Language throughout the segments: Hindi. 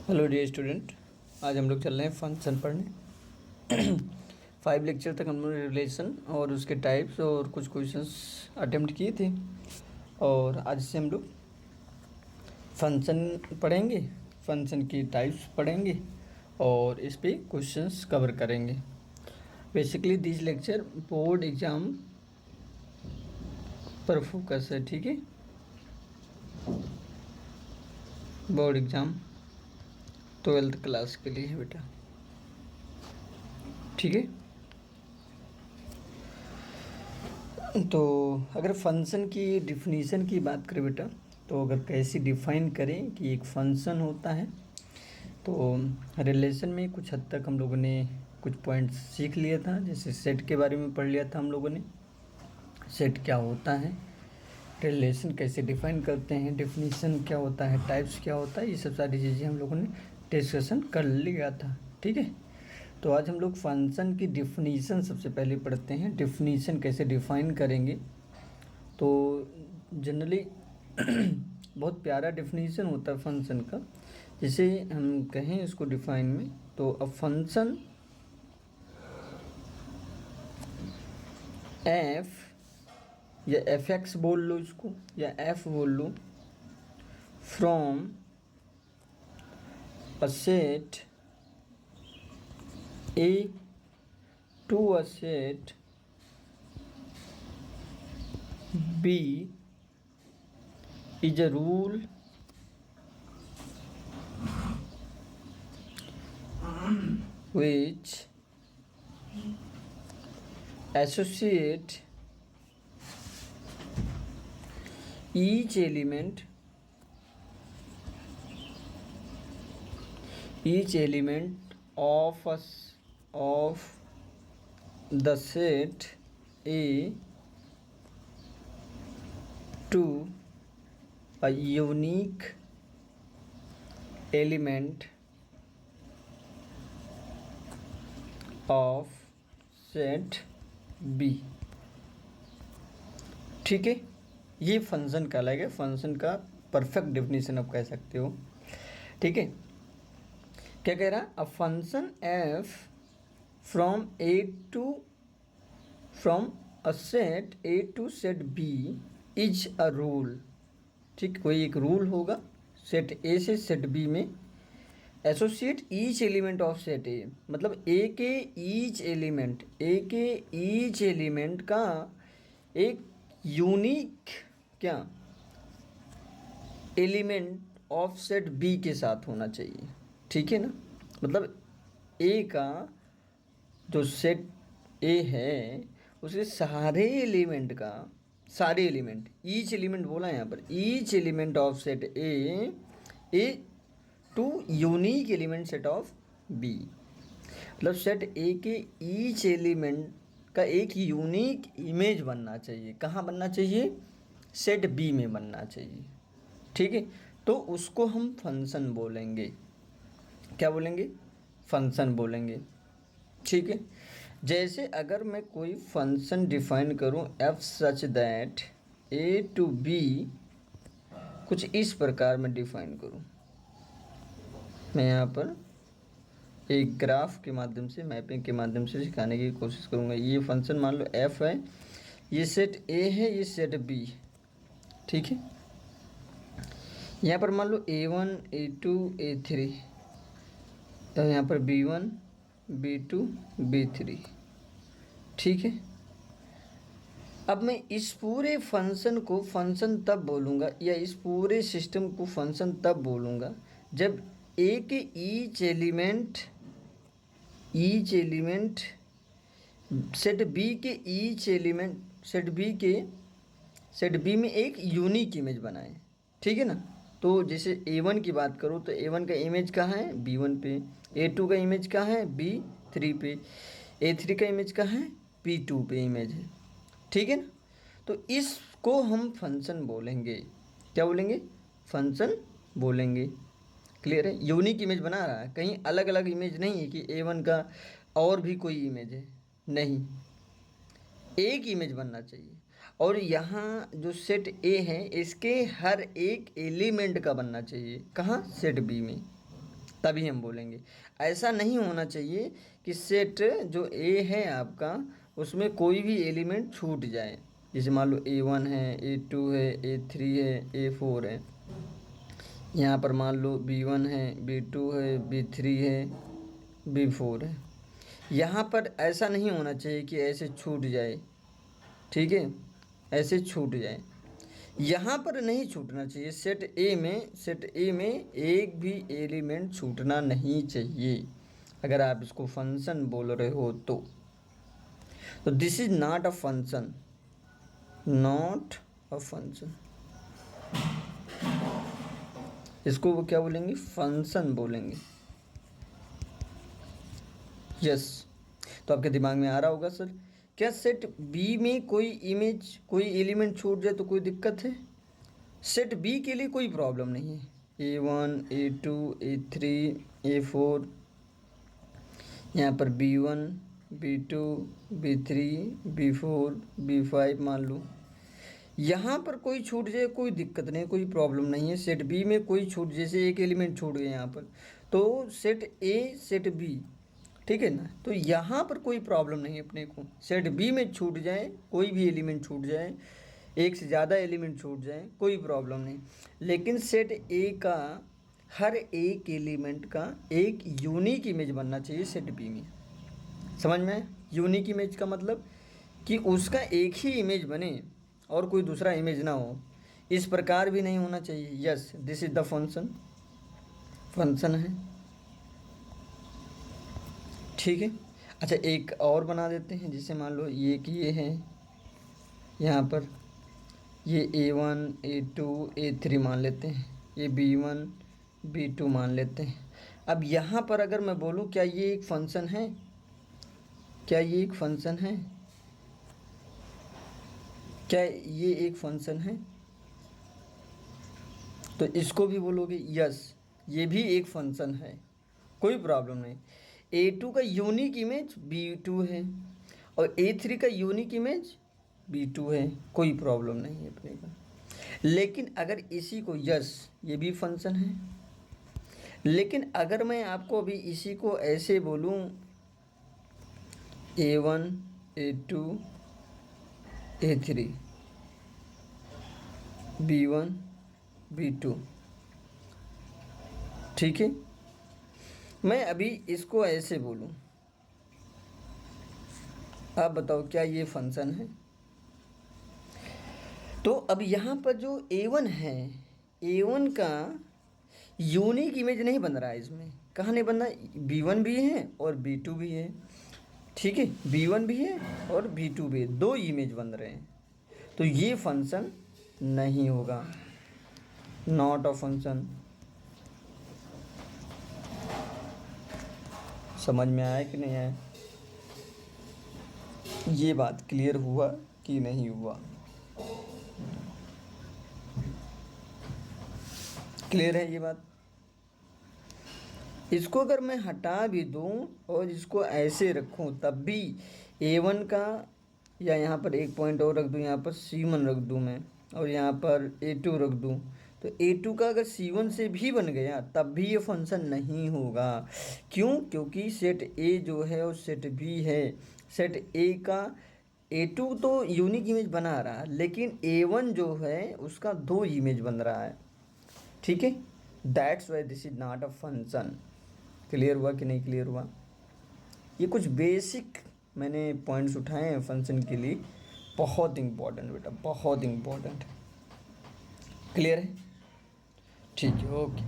Hello dear student. आज हम लोग चल रहे हैं फंक्शन पढ़ने। 5 लेक्चर तक हम लोग रिलेशन और उसके टाइप्स और कुछ क्वेश्चंस अटेम्प्ट किए थे, और आज से हम लोग फंक्शन पढ़ेंगे, फंक्शन की टाइप्स पढ़ेंगे और इस पे क्वेश्चंस कवर करेंगे। Basically this lecture board exam पर फोकस है, ठीक है। बोर्ड एग्ज़ाम 12th क्लास के लिए है बेटा, ठीक है। तो अगर फंक्शन की डिफिनीशन की बात करें बेटा, तो अगर कैसे डिफाइन करें कि एक फंक्शन होता है, तो रिलेशन में कुछ हद तक हम लोगों ने कुछ पॉइंट्स सीख लिया था। जैसे सेट के बारे में पढ़ लिया था हम लोगों ने, सेट क्या होता है, रिलेशन कैसे डिफाइन करते हैं, डिफिनीशन क्या होता है, टाइप्स क्या होता है, ये सब सारी चीज़ें हम लोगों ने डिस्कशन कर लिया था, ठीक है। तो आज हम लोग फंक्शन की डिफिनीशन सबसे पहले पढ़ते हैं। डिफिनीशन कैसे डिफाइन करेंगे, तो जनरली बहुत प्यारा डिफिनीशन होता है फंक्शन का। जैसे हम कहें इसको डिफाइन में, तो अ फंक्शन एफ या एफ एक्स बोल लो इसको, या एफ बोल लो, from a set A to a set B is a rule which associate each element of the set A to a unique element of set B, ठीक है। ये फंक्शन कहलाएगा, फंक्शन का परफेक्ट डेफिनेशन आप कह सकते हो, ठीक है। क्या कह रहा है? A function f from a set A to set B is a rule, ठीक। कोई एक रूल होगा सेट ए से सेट बी में, associate each element of set A, मतलब ए के ईच एलिमेंट का एक यूनिक क्या एलिमेंट ऑफ सेट बी के साथ होना चाहिए, ठीक है ना। मतलब ए का जो सेट ए है उसके सारे एलिमेंट ईच एलिमेंट बोला यहाँ पर, each element of set A to unique element set of B, मतलब सेट ए के ईच एलिमेंट का एक यूनिक इमेज बनना चाहिए। कहाँ बनना चाहिए? सेट बी में बनना चाहिए, ठीक है। तो उसको हम फंक्शन बोलेंगे। क्या बोलेंगे? फंक्शन बोलेंगे, ठीक है। जैसे अगर मैं कोई फंक्शन डिफाइन करूं f such that A to B, कुछ इस प्रकार मैं डिफाइन करूं, मैं यहाँ पर एक ग्राफ के माध्यम से, मैपिंग के माध्यम से सिखाने की कोशिश करूँगा। ये फंक्शन मान लो एफ है, ये सेट ए है, ये सेट बी, ठीक है। यहाँ पर मान लो A1 A2 A3, तो यहाँ पर B1 B2 B3, ठीक है। अब मैं इस पूरे फंक्शन को फंक्शन तब बोलूँगा, या इस पूरे सिस्टम को फंक्शन तब बोलूँगा जब ए के ईच एलिमेंट सेट बी के सेट बी में एक यूनिक इमेज बनाए, ठीक है ना। तो जैसे A1 की बात करूँ तो A1 का इमेज कहाँ है? B1 पे। A2 का इमेज कहाँ है? B3 पे। A3 का इमेज कहाँ है? B2 पे इमेज है, ठीक है ना। तो इसको हम फंक्शन बोलेंगे। क्या बोलेंगे? फंक्शन बोलेंगे। क्लियर है? यूनिक इमेज बना रहा है, कहीं अलग अलग इमेज नहीं है कि A1 का और भी कोई इमेज है, नहीं, एक इमेज बनना चाहिए। और यहाँ जो सेट ए है इसके हर एक एलिमेंट का बनना चाहिए। कहाँ? सेट बी में, तभी हम बोलेंगे। ऐसा नहीं होना चाहिए कि सेट जो ए है आपका उसमें कोई भी एलिमेंट छूट जाए। जैसे मान लो A1 है, A2 है, A3 है, A4 है। यहाँ पर मान लो B1 है, B2 है, B3 है, B4 है। यहाँ पर ऐसा नहीं होना चाहिए कि ऐसे छूट जाए, ठीक है, ऐसे छूट जाए। यहाँ पर नहीं छूटना चाहिए। सेट ए में एक भी एलिमेंट छूटना नहीं चाहिए अगर आप इसको फंक्शन बोल रहे हो तो this is not a function, not a function. इसको वो क्या बोलेंगे, फंक्शन बोलेंगे। यस। तो आपके दिमाग में आ रहा होगा सर, क्या सेट बी में कोई एलिमेंट छूट जाए तो कोई दिक्कत है? सेट बी के लिए कोई प्रॉब्लम नहीं है। A1, A2, A3, A4, यहाँ पर B1, B2, B3, B4, B5 मान लो। यहाँ पर कोई छूट जाए कोई दिक्कत नहीं, कोई प्रॉब्लम नहीं है। सेट बी में कोई छूट, जैसे एक एलिमेंट छूट गया यहाँ पर, तो सेट ए सेट बी, ठीक है ना, तो यहाँ पर कोई प्रॉब्लम नहीं है अपने को। सेट बी में छूट जाए, कोई भी एलिमेंट छूट जाए, एक से ज़्यादा एलिमेंट छूट जाए, कोई प्रॉब्लम नहीं। लेकिन सेट ए का हर एक एलिमेंट का एक यूनिक इमेज बनना चाहिए सेट बी में। समझ में? यूनिक इमेज का मतलब कि उसका एक ही इमेज बने और कोई दूसरा इमेज ना हो, इस प्रकार भी नहीं होना चाहिए। Yes, this is the function, function है, ठीक है। अच्छा, एक और बना देते हैं। जैसे मान लो ये है, यहाँ पर ये A1, A2, A3 मान लेते हैं, ये B1, B2 मान लेते हैं। अब यहाँ पर अगर मैं बोलूँ क्या ये एक फंक्शन है, क्या ये एक फंक्शन है, क्या ये एक फंक्शन है, तो इसको भी बोलोगे यस, ये भी एक फंक्शन है, कोई प्रॉब्लम नहीं। A2 का यूनिक इमेज B2 है और A3 का यूनिक इमेज B2 है, कोई प्रॉब्लम नहीं है अपने का। लेकिन अगर इसी को यस, ये भी फंक्शन है। लेकिन अगर मैं आपको अभी इसी को ऐसे बोलूँ A1, A2, A3, B1, B2, ठीक है, मैं अभी इसको ऐसे बोलूँ, आप बताओ क्या ये फंक्शन है? तो अब यहाँ पर जो A1 है, A1 का यूनिक इमेज नहीं बन रहा है इसमें। कहाँ नहीं बन रहा है? B1 भी है और B2 भी है, ठीक है, B1 भी है और B2 भी है, दो इमेज बन रहे हैं, तो ये फंक्शन नहीं होगा, नॉट अ फंक्शन। समझ में आया कि नहीं आया? ये बात क्लियर हुआ कि नहीं हुआ? क्लियर है ये बात? इसको अगर मैं हटा भी दूं और इसको ऐसे रखूं तब भी A1 का, या यहाँ पर एक पॉइंट और रख दूं, यहाँ पर C1 रख दूं मैं, और यहाँ पर A2 रख दूं, तो A2 का अगर C1 से भी बन गया तब भी ये फंक्शन नहीं होगा। क्यों? क्योंकि सेट A जो है और सेट B है, सेट A का A2 तो यूनिक इमेज बना रहा है, लेकिन A1 जो है उसका दो इमेज बन रहा है, ठीक है। That's why this is not a function. Clear हुआ कि नहीं क्लियर हुआ? ये कुछ बेसिक मैंने पॉइंट्स उठाए हैं फंक्शन के लिए, बहुत इम्पोर्टेंट बेटा, बहुत इम्पोर्टेंट। क्लियर है? ठीक है, ओके।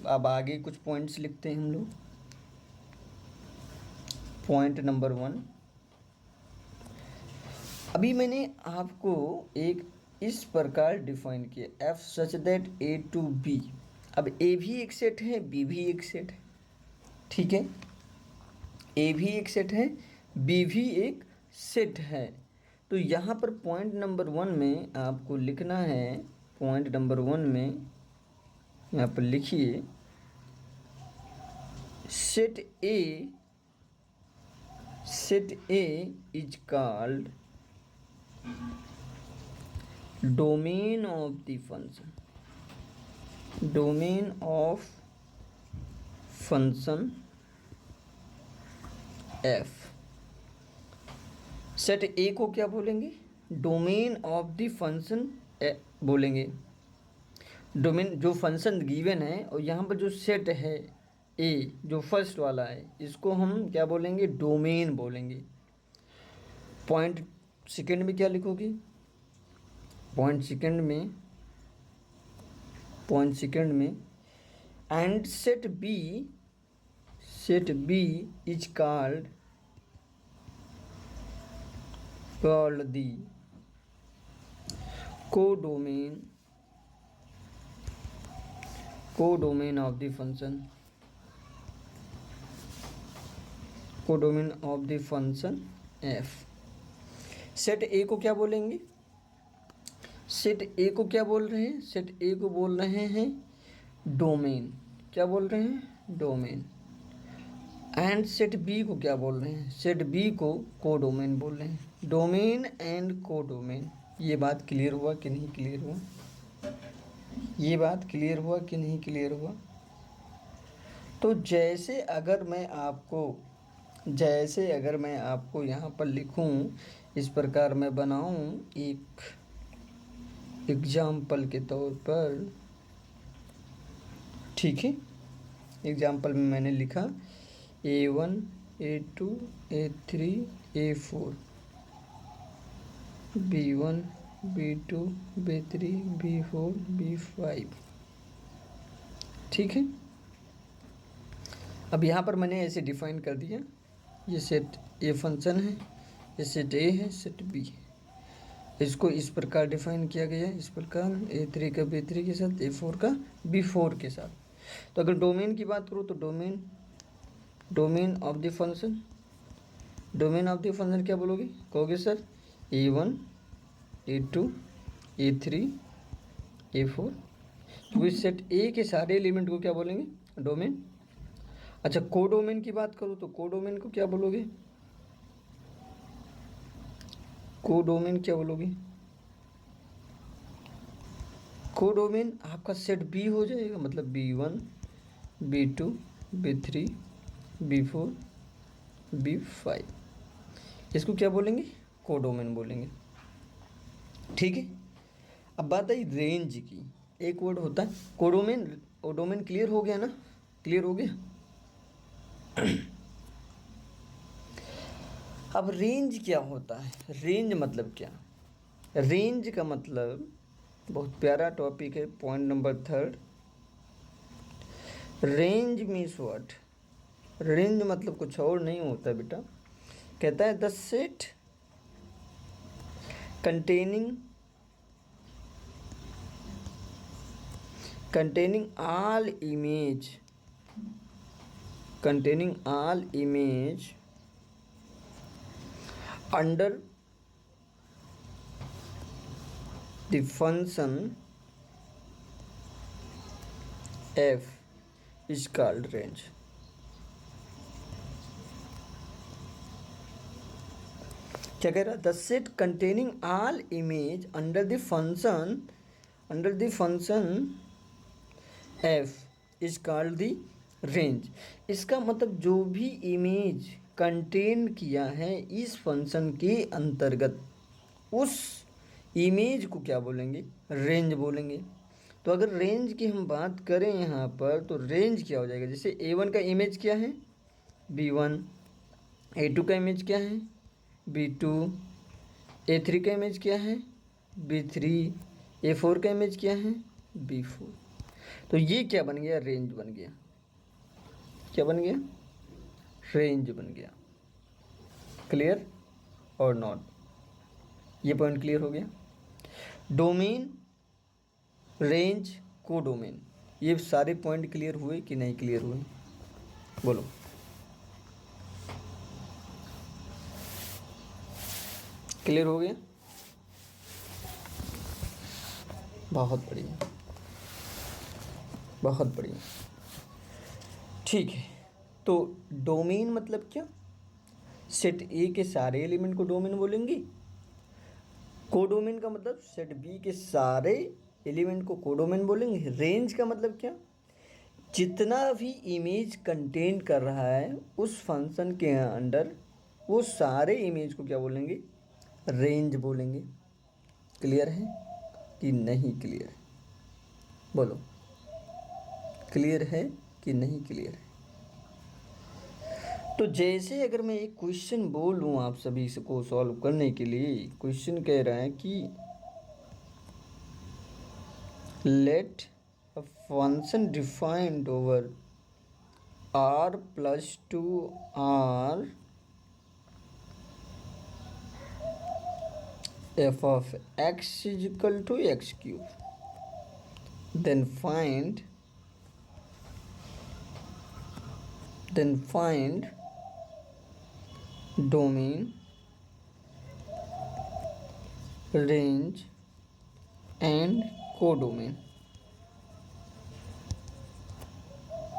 अब आगे कुछ पॉइंट्स लिखते हैं हम लोग। पॉइंट नंबर 1, अभी मैंने आपको एक इस प्रकार डिफाइन किया, f such that A to B। अब A भी एक सेट है, B भी एक सेट है, ठीक है, A भी एक सेट है, B भी एक सेट है। तो यहाँ पर पॉइंट नंबर 1 में आपको लिखना है, पॉइंट नंबर 1 में यहाँ पर लिखिए, set A is called domain of the function. Domain of function f. Set A को क्या बोलेंगे? डोमेन ऑफ द फंक्शन बोलेंगे। डोमेन जो फंक्शन गिवन है और यहाँ पर जो सेट है ए जो फर्स्ट वाला है, इसको हम क्या बोलेंगे? डोमेन बोलेंगे। पॉइंट सेकंड में क्या लिखोगे? पॉइंट सेकंड में and set B is called the codomain of the function f. Set A को क्या बोलेंगे? सेट ए को क्या बोल रहे हैं? सेट ए को बोल रहे हैं डोमेन। क्या बोल रहे हैं? डोमेन। एंड सेट बी को क्या बोल रहे हैं? सेट बी को कोडोमेन बोल रहे हैं। Domain and codomain. ये बात क्लियर हुआ कि नहीं क्लियर हुआ? ये बात क्लियर हुआ कि नहीं क्लियर हुआ? तो जैसे अगर मैं आपको यहाँ पर लिखूँ, इस प्रकार मैं बनाऊँ एक एग्जाम्पल के तौर पर, ठीक है। एग्जाम्पल में मैंने लिखा A1 A2 A3 A4 B1 B2 B3 B4 B5, ठीक है। अब यहाँ पर मैंने ऐसे डिफाइन कर दिया, ये सेट ए फंक्शन है, ये सेट ए है, सेट बी है। इसको इस प्रकार डिफाइन किया गया है, इस प्रकार A3 का B3 के साथ, A4 का B4 के साथ। तो अगर डोमेन की बात करूँ तो डोमेन ऑफ द फंक्शन क्या बोलोगे? कहोगे sir A1 A2 A3 A4, तो इस सेट ए के सारे एलिमेंट को क्या बोलेंगे? डोमेन। अच्छा, कोडोमेन की बात करूँ तो कोडोमेन को क्या बोलोगे? कोडोमेन आपका सेट बी हो जाएगा, मतलब B1 B2 B3 B4 B5, इसको क्या बोलेंगे? कोडोमेन बोलेंगे, ठीक है। अब बात आई रेंज की। एक वर्ड होता है कोडोमेन। कोडोमेन क्लियर हो गया ना? क्लियर हो गया। अब रेंज क्या होता है? रेंज मतलब क्या? रेंज का मतलब बहुत प्यारा टॉपिक है। Point number 3, range means what? Range मतलब कुछ और नहीं होता बेटा। कहता है the set containing all image under the function f is called range. क्या कह रहा? The set containing all image under the function F is called the range. इसका मतलब जो भी इमेज कंटेन किया है इस फंक्शन के अंतर्गत, उस इमेज को क्या बोलेंगे? रेंज बोलेंगे। तो अगर रेंज की हम बात करें यहाँ पर, तो रेंज क्या हो जाएगा? जैसे A1 का इमेज क्या है? B1। A2 का इमेज क्या है? B2। A3 का इमेज क्या है? B3। A4 का इमेज क्या है? B4। तो ये क्या बन गया? रेंज बन गया। क्या बन गया? रेंज बन गया। क्लियर और नॉट? ये पॉइंट क्लियर हो गया। डोमेन, रेंज, कोडोमेन, ये सारे पॉइंट क्लियर हुए कि नहीं क्लियर हुए? बोलो। क्लियर हो गया? बहुत बढ़िया, बहुत बढ़िया, ठीक है। तो डोमेन मतलब क्या? सेट ए के सारे एलिमेंट को डोमेन बोलेंगे। कोडोमेन का मतलब सेट बी के सारे एलिमेंट को कोडोमेन बोलेंगे। रेंज का मतलब क्या, जितना भी इमेज कंटेन कर रहा है उस फंक्शन के अंडर वो सारे इमेज को क्या बोलेंगे, रेंज बोलेंगे। क्लियर है कि नहीं क्लियर है, बोलो क्लियर है कि नहीं क्लियर है। तो जैसे अगर मैं एक क्वेश्चन बोलूँ आप सभी इसको सॉल्व करने के लिए, क्वेश्चन कह रहा है कि let a function defined over r+2r f of x is equal to x cube, then find domain, range and codomain.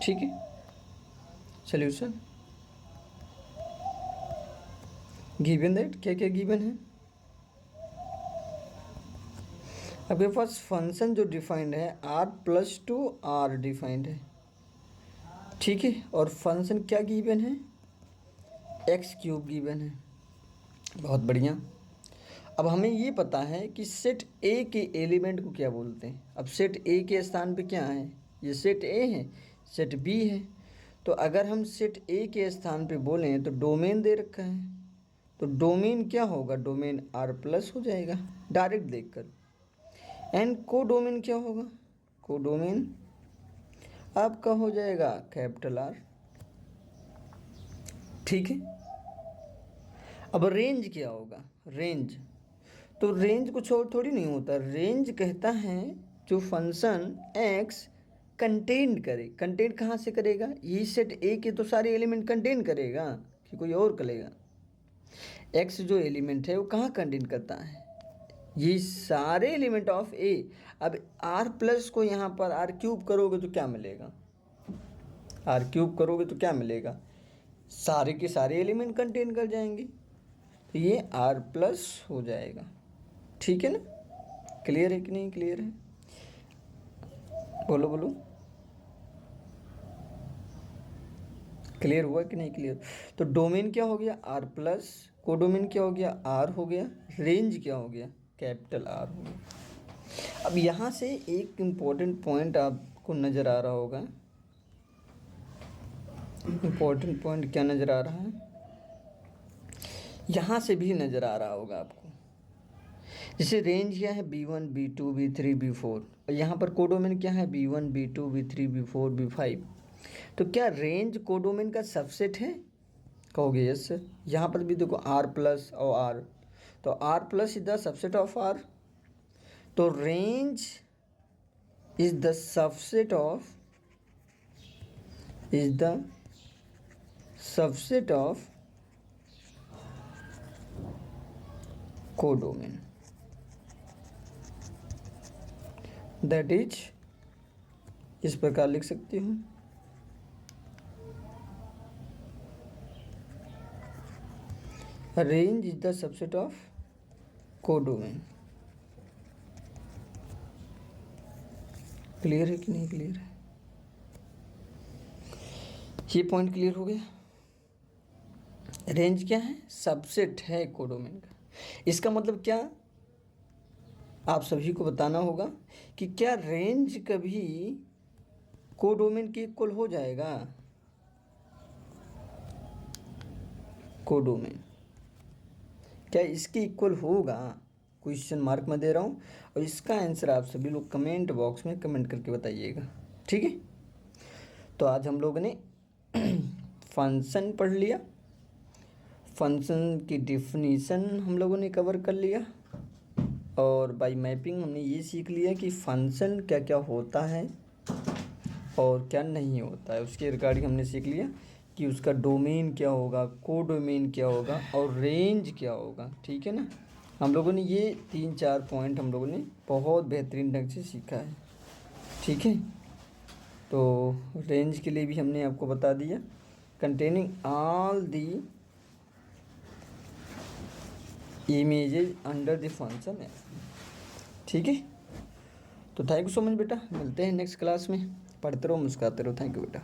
ठीक है, सोल्यूशन गिवन दैट, क्या क्या गिवन है आपके पास। फंक्शन जो डिफाइंड है r+2r डिफाइंड है, ठीक है, और फंक्शन क्या गिवन है, x³ गिवन है। बहुत बढ़िया। अब हमें ये पता है कि सेट ए के एलिमेंट को क्या बोलते हैं। अब सेट ए के स्थान पे क्या है, ये सेट ए है, सेट बी है। तो अगर हम सेट ए के स्थान पे बोलें तो डोमेन दे रखा है, तो डोमेन क्या होगा, डोमेन r+ हो जाएगा डायरेक्ट देखकर। एंड को डोमेन क्या होगा, को डोमेन आपका हो जाएगा कैपिटल R। ठीक है। अब रेंज क्या होगा, रेंज, तो रेंज कुछ और थोड़ी नहीं होता, रेंज कहता है जो फंक्शन x कंटेन करे। कंटेन कहाँ से करेगा, ये सेट ए के तो सारे एलिमेंट कंटेन करेगा कि कोई और करेगा। x जो एलिमेंट है वो कहाँ कंटेन करता है, ये सारे एलिमेंट ऑफ ए। अब r+ को यहाँ पर r³ करोगे तो क्या मिलेगा, r³ करोगे तो क्या मिलेगा, सारे के सारे एलिमेंट कंटेन कर जाएंगे, तो ये r+ हो जाएगा। ठीक है ना, क्लियर है कि नहीं क्लियर है, बोलो बोलो, क्लियर हुआ कि नहीं क्लियर। तो डोमेन क्या हो गया r+, कोडोमेन क्या हो गया r हो गया, रेंज क्या हो गया कैपिटल R हो गया। अब यहाँ से एक इम्पोर्टेंट पॉइंट आपको नज़र आ रहा होगा, इम्पोर्टेंट पॉइंट क्या नज़र आ रहा है, यहाँ से भी नज़र आ रहा होगा आपको। जैसे रेंज क्या है b1 b2 b3 b4, और यहाँ पर कोडोमेन क्या है b1 b2 b3 b4 b5। तो क्या रेंज कोडोमेन का सबसेट है, कहोगे यस सर। यहाँ पर भी देखो r+ और r, तो r+ is the subset of r, तो range is the subset of codomain, that is, इस प्रकार लिख सकती हूँ, range is the subset of codomain. Clear है कि नहीं क्लियर है, ये पॉइंट क्लियर हो गया। रेंज क्या है, सबसेट है कोडोमेन का। इसका मतलब क्या, आप सभी को बताना होगा कि क्या रेंज कभी कोडोमेन के इक्वल हो जाएगा, कोडोमेन क्या इसके इक्वल होगा, क्वेश्चन मार्क में दे रहा हूँ, और इसका आंसर आप सभी लोग कमेंट बॉक्स में कमेंट करके बताइएगा। ठीक है, तो आज हम लोगों ने फंक्शन पढ़ लिया, फंक्शन की डिफिनीशन हम लोगों ने कवर कर लिया, और बाय मैपिंग हमने ये सीख लिया कि फंक्शन क्या क्या होता है और क्या नहीं होता है। उसके रिगार्डिंग हमने सीख लिया कि उसका डोमेन क्या होगा, कोडोमेन क्या होगा और रेंज क्या होगा। ठीक है ना, हम लोगों ने ये 3-4 पॉइंट हम लोगों ने बहुत बेहतरीन ढंग से सीखा है। ठीक है, तो रेंज के लिए भी हमने आपको बता दिया, containing all the images under the function है। ठीक है, तो थैंक यू सो मच बेटा, मिलते हैं नेक्स्ट क्लास में। पढ़ते रहो, मुस्कुराते रहो। थैंक यू बेटा।